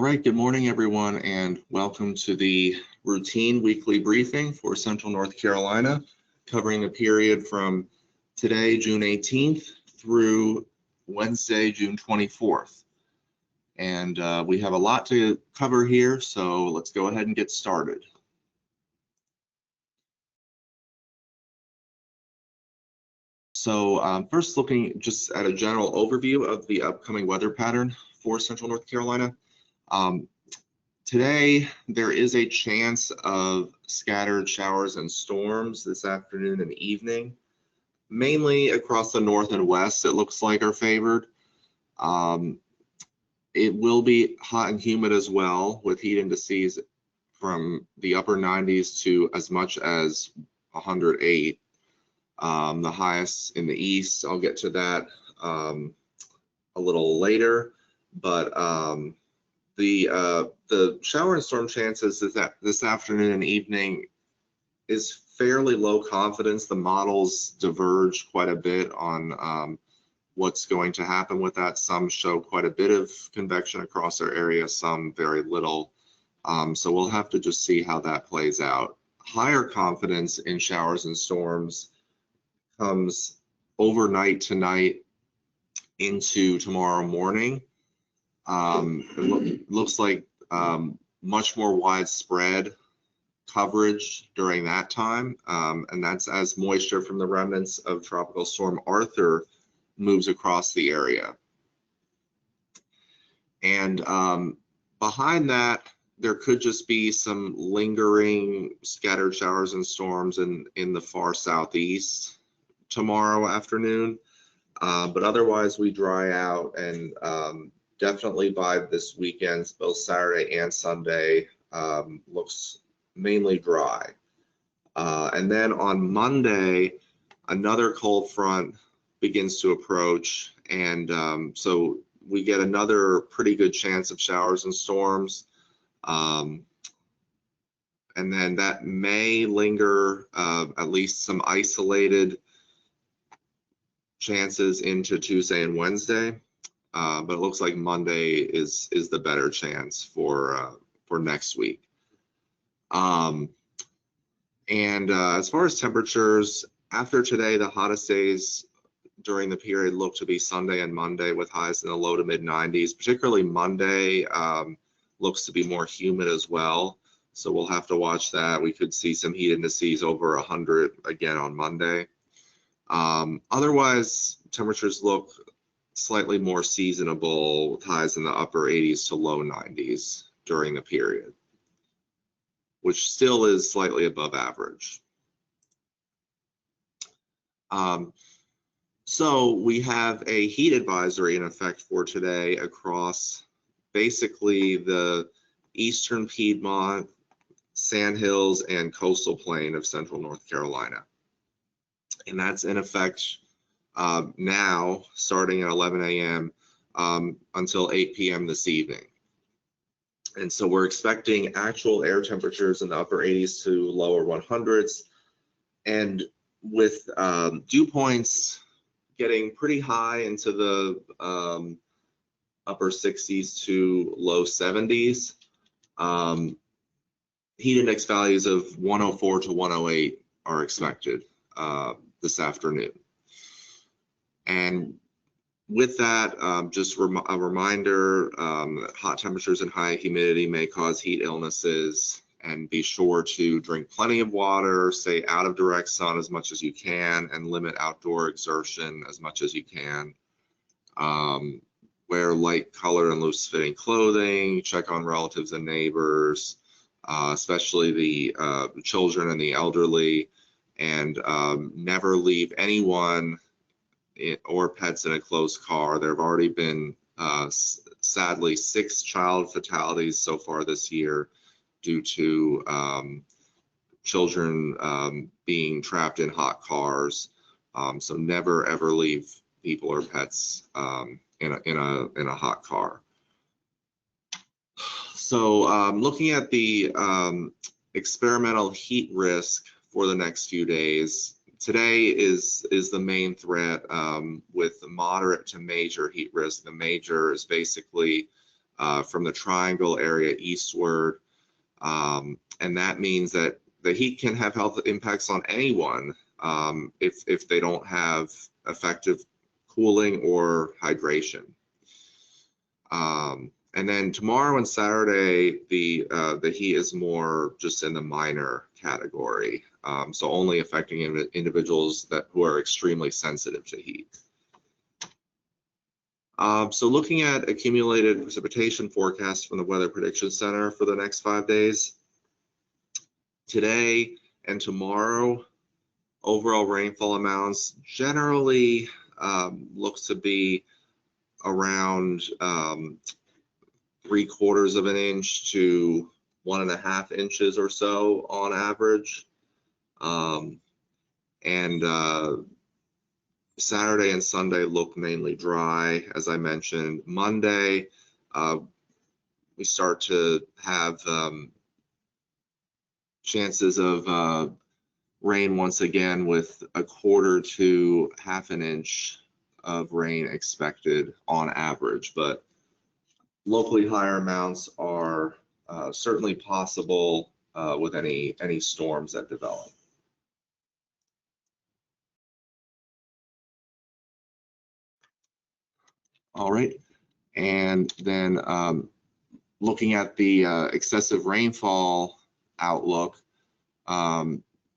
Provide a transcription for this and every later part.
All right, good morning, everyone, and welcome to the routine weekly briefing for Central North Carolina, covering the period from today, June 18th, through Wednesday, June 24th. And we have a lot to cover here, so let's go ahead and get started. So first, looking just at a general overview of the upcoming weather pattern for Central North Carolina. Today, there is a chance of scattered showers and storms this afternoon and evening, mainly across the north and west, it looks like are favored. It will be hot and humid as well, with heat indices from the upper 90s to as much as 108. The highest in the east, I'll get to that a little later, but the shower and storm chances is that this afternoon and evening is fairly low confidence. The models diverge quite a bit on what's going to happen with that. Some show quite a bit of convection across our area, some very little. So we'll have to just see how that plays out. Higher confidence in showers and storms comes overnight tonight into tomorrow morning. It looks like much more widespread coverage during that time, and that's as moisture from the remnants of Tropical Storm Arthur moves across the area. And behind that, there could just be some lingering scattered showers and storms in the far southeast tomorrow afternoon, but otherwise we dry out, and definitely by this weekend, both Saturday and Sunday, looks mainly dry. And then on Monday, another cold front begins to approach, and so we get another pretty good chance of showers and storms. And then that may linger, at least some isolated chances into Tuesday and Wednesday. But it looks like Monday is the better chance for next week. And as far as temperatures, after today, the hottest days during the period look to be Sunday and Monday, with highs in the low to mid 90s. Particularly Monday looks to be more humid as well, so we'll have to watch that. We could see some heat indices over 100 again on Monday. Otherwise, temperatures look slightly more seasonable, with highs in the upper 80s to low 90s during the period, which still is slightly above average. So we have a heat advisory in effect for today across basically the eastern Piedmont, Sandhills, and coastal plain of Central North Carolina. And that's in effect now, starting at 11 a.m. Until 8 p.m. this evening. And so we're expecting actual air temperatures in the upper 80s to lower 100s, and with dew points getting pretty high into the upper 60s to low 70s. Heat index values of 104 to 108 are expected this afternoon. And with that, just a reminder that hot temperatures and high humidity may cause heat illnesses, and be sure to drink plenty of water, stay out of direct sun as much as you can, and limit outdoor exertion as much as you can. Wear light colored and loose fitting clothing, check on relatives and neighbors, especially the children and the elderly, and never leave anyone or pets in a closed car. There have already been, sadly, 6 child fatalities so far this year due to children being trapped in hot cars. So never ever leave people or pets in a hot car. So looking at the experimental heat risk for the next few days, today is the main threat with the moderate to major heat risk. The major is basically from the triangle area eastward. And that means that the heat can have health impacts on anyone if they don't have effective cooling or hydration. And then tomorrow and Saturday, the heat is more just in the minor category, so only affecting individuals who are extremely sensitive to heat. So looking at accumulated precipitation forecasts from the Weather Prediction Center for the next 5 days, today and tomorrow, overall rainfall amounts generally looks to be around 3/4 of an inch to 1.5 inches or so on average. Saturday and Sunday look mainly dry, as I mentioned. Monday, we start to have chances of rain once again, with 1/4 to 1/2 inch of rain expected on average, but locally higher amounts are certainly possible with any storms that develop. All right, and then looking at the excessive rainfall outlook,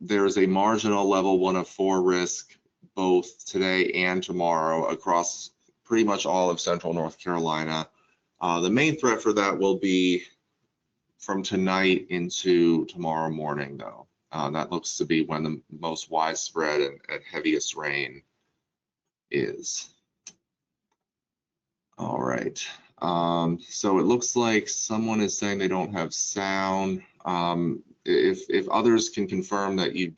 there is a marginal level 1 of 4 risk both today and tomorrow across pretty much all of central North Carolina. The main threat for that will be from tonight into tomorrow morning, though. That looks to be when the most widespread and heaviest rain is. All right. So it looks like someone is saying they don't have sound. If others can confirm that you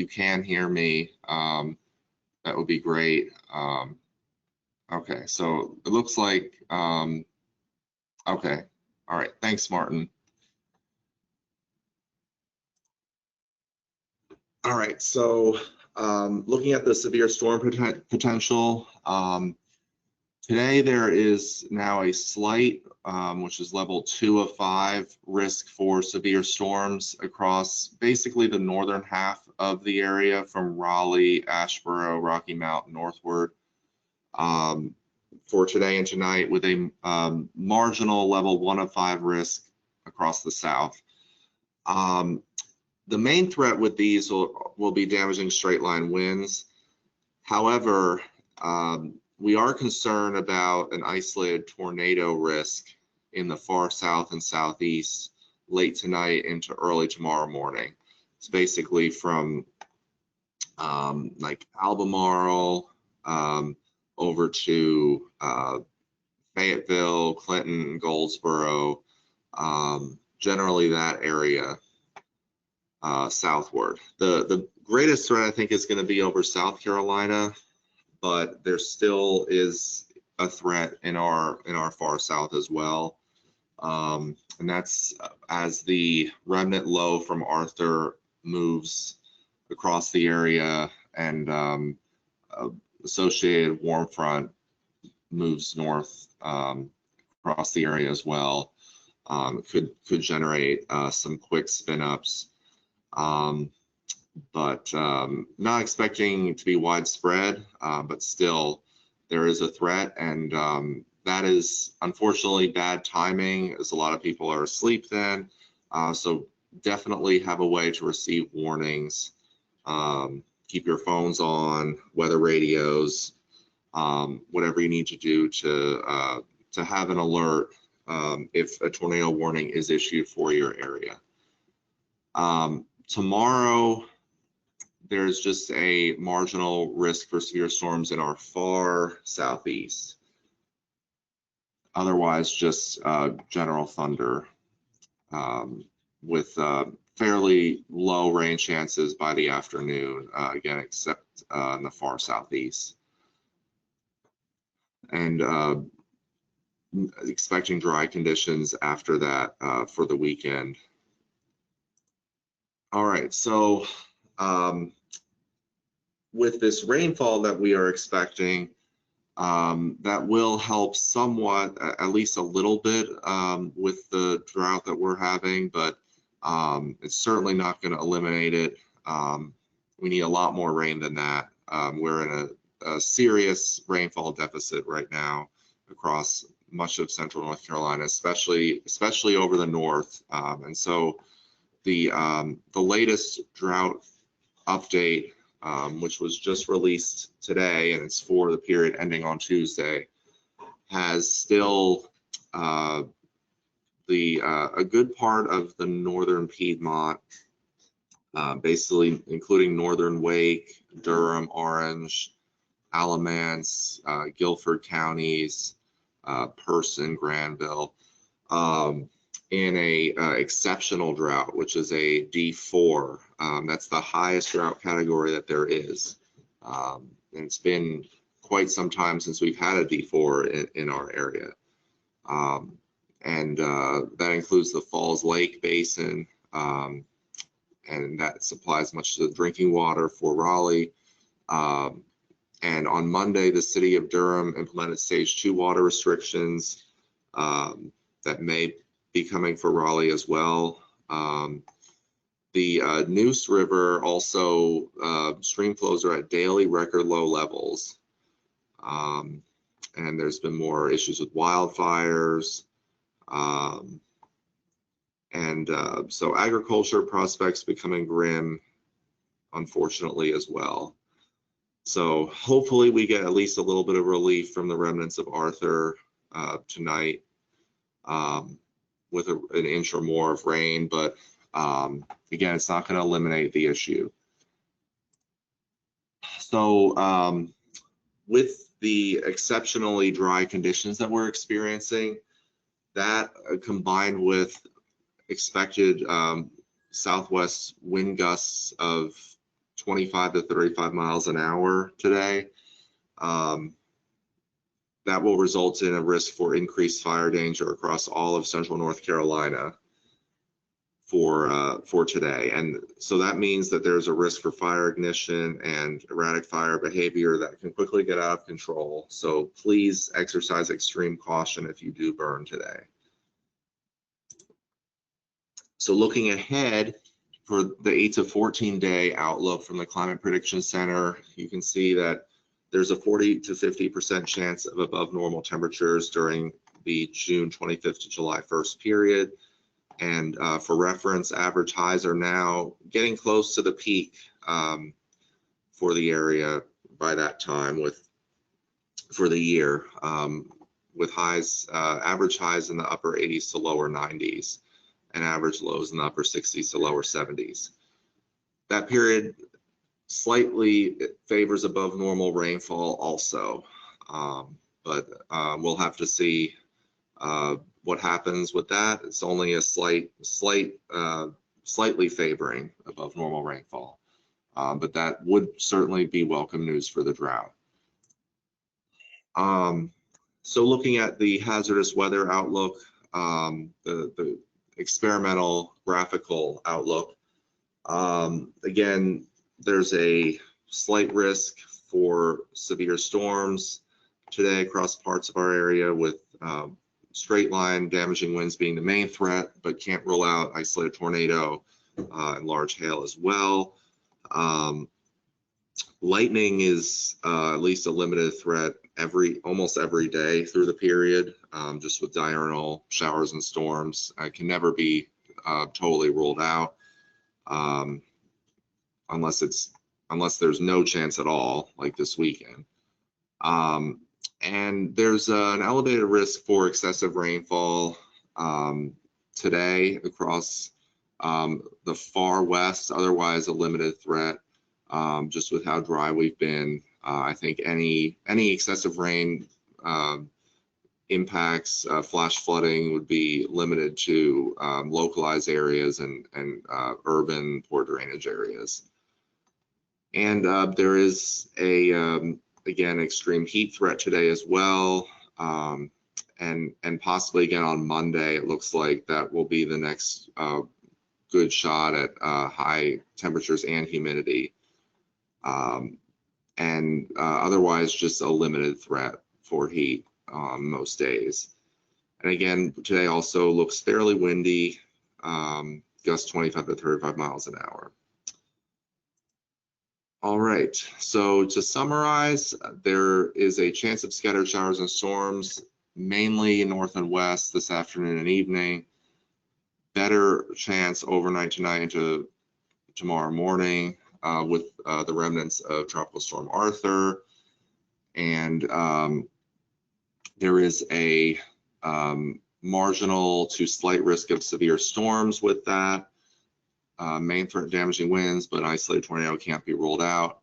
can hear me, that would be great. Okay, so it looks like okay. All right. Thanks, Martin. All right. So looking at the severe storm potential, today there is now a slight, which is level 2 of 5, risk for severe storms across basically the northern half of the area from Raleigh, Asheboro, Rocky Mount northward. For today and tonight, with a marginal level 1 of 5 risk across the south. The main threat with these will be damaging straight line winds. However, we are concerned about an isolated tornado risk in the far south and southeast late tonight into early tomorrow morning. It's basically from like Albemarle over to Fayetteville, Clinton, Goldsboro, generally that area southward. The greatest threat, I think, is going to be over South Carolina, but there still is a threat in our far south as well, and that's as the remnant low from Arthur moves across the area and associated warm front moves north across the area as well. Could generate some quick spin ups, but not expecting to be widespread, but still there is a threat, and that is unfortunately bad timing, as a lot of people are asleep then. So definitely have a way to receive warnings. Keep your phones on, weather radios, whatever you need to do to have an alert if a tornado warning is issued for your area. Tomorrow, there's just a marginal risk for severe storms in our far southeast. Otherwise, just general thunder with fairly low rain chances by the afternoon, again, except in the far southeast. And expecting dry conditions after that for the weekend. All right, so with this rainfall that we are expecting, That will help somewhat, at least a little bit, with the drought that we're having, but it's certainly not going to eliminate it. We need a lot more rain than that. We're in a serious rainfall deficit right now across much of central North Carolina, especially over the north. And so the latest drought update, which was just released today, and it's for the period ending on Tuesday, has still a good part of the northern Piedmont, basically including northern Wake, Durham, Orange, Alamance, Guilford counties, Person, Granville, in a exceptional drought, which is a D4. That's the highest drought category that there is. And it's been quite some time since we've had a D4 in our area. And that includes the Falls Lake Basin, and that supplies much of the drinking water for Raleigh. And on Monday, the city of Durham implemented stage 2 water restrictions that may be coming for Raleigh as well. The Neuse River also, stream flows are at daily record low levels. And there's been more issues with wildfires. So agriculture prospects becoming grim, unfortunately, as well. So hopefully we get at least a little bit of relief from the remnants of Arthur tonight, with an inch or more of rain, but again, it's not going to eliminate the issue. So with the exceptionally dry conditions that we're experiencing, that combined with expected southwest wind gusts of 25 to 35 miles an hour today, that will result in a risk for increased fire danger across all of central North Carolina for today. And so that means that there's a risk for fire ignition and erratic fire behavior that can quickly get out of control. So please exercise extreme caution if you do burn today. So looking ahead for the 8 to 14 day outlook from the Climate Prediction Center, you can see that there's a 40 to 50% chance of above normal temperatures during the June 25th to July 1st period. And for reference, average highs are now getting close to the peak for the area by that time for the year, with highs, average highs in the upper 80s to lower 90s, and average lows in the upper 60s to lower 70s. That period slightly favors above normal rainfall also, but we'll have to see what happens with that. It's only a slightly favoring above normal rainfall, but that would certainly be welcome news for the drought. So looking at the hazardous weather outlook, the experimental graphical outlook, again, there's a slight risk for severe storms today across parts of our area, with straight line damaging winds being the main threat, but can't rule out isolated tornado and large hail as well. Lightning is at least a limited threat almost every day through the period, just with diurnal showers and storms. It can never be totally ruled out, unless there's no chance at all, like this weekend. And there's an elevated risk for excessive rainfall today across the far west, otherwise a limited threat, just with how dry we've been. I think any excessive rain impacts flash flooding would be limited to localized areas and urban poor drainage areas. And there is again, extreme heat threat today as well, and possibly again on Monday. It looks like that will be the next good shot at high temperatures and humidity. and otherwise just a limited threat for heat on most days. And again, today also looks fairly windy, gusts 25 to 35 miles an hour. All right, so to summarize, there is a chance of scattered showers and storms, mainly north and west this afternoon and evening. Better chance overnight tonight into tomorrow morning with the remnants of Tropical Storm Arthur. And there is a marginal to slight risk of severe storms with that. Main threat damaging winds, but isolated tornado can't be ruled out.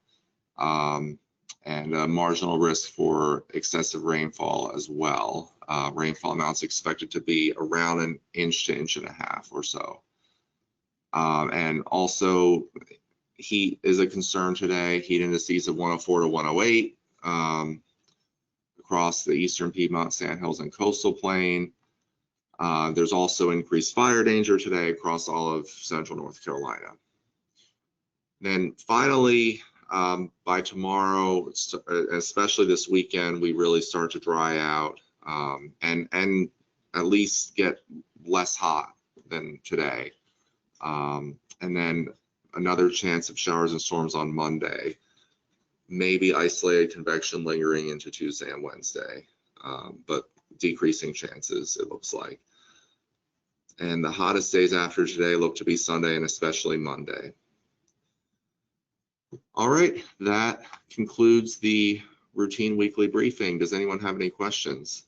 And a marginal risk for excessive rainfall as well. Rainfall amounts expected to be around 1 inch to 1.5 inches or so. And also, heat is a concern today. Heat indices of 104 to 108 across the eastern Piedmont, Sandhills, and coastal plain. There's also increased fire danger today across all of central North Carolina. Then finally, by tomorrow, especially this weekend, we really start to dry out and at least get less hot than today. And then another chance of showers and storms on Monday, maybe isolated convection lingering into Tuesday and Wednesday, but decreasing chances, it looks like. And the hottest days after today look to be Sunday and especially Monday. All right, that concludes the routine weekly briefing. Does anyone have any questions?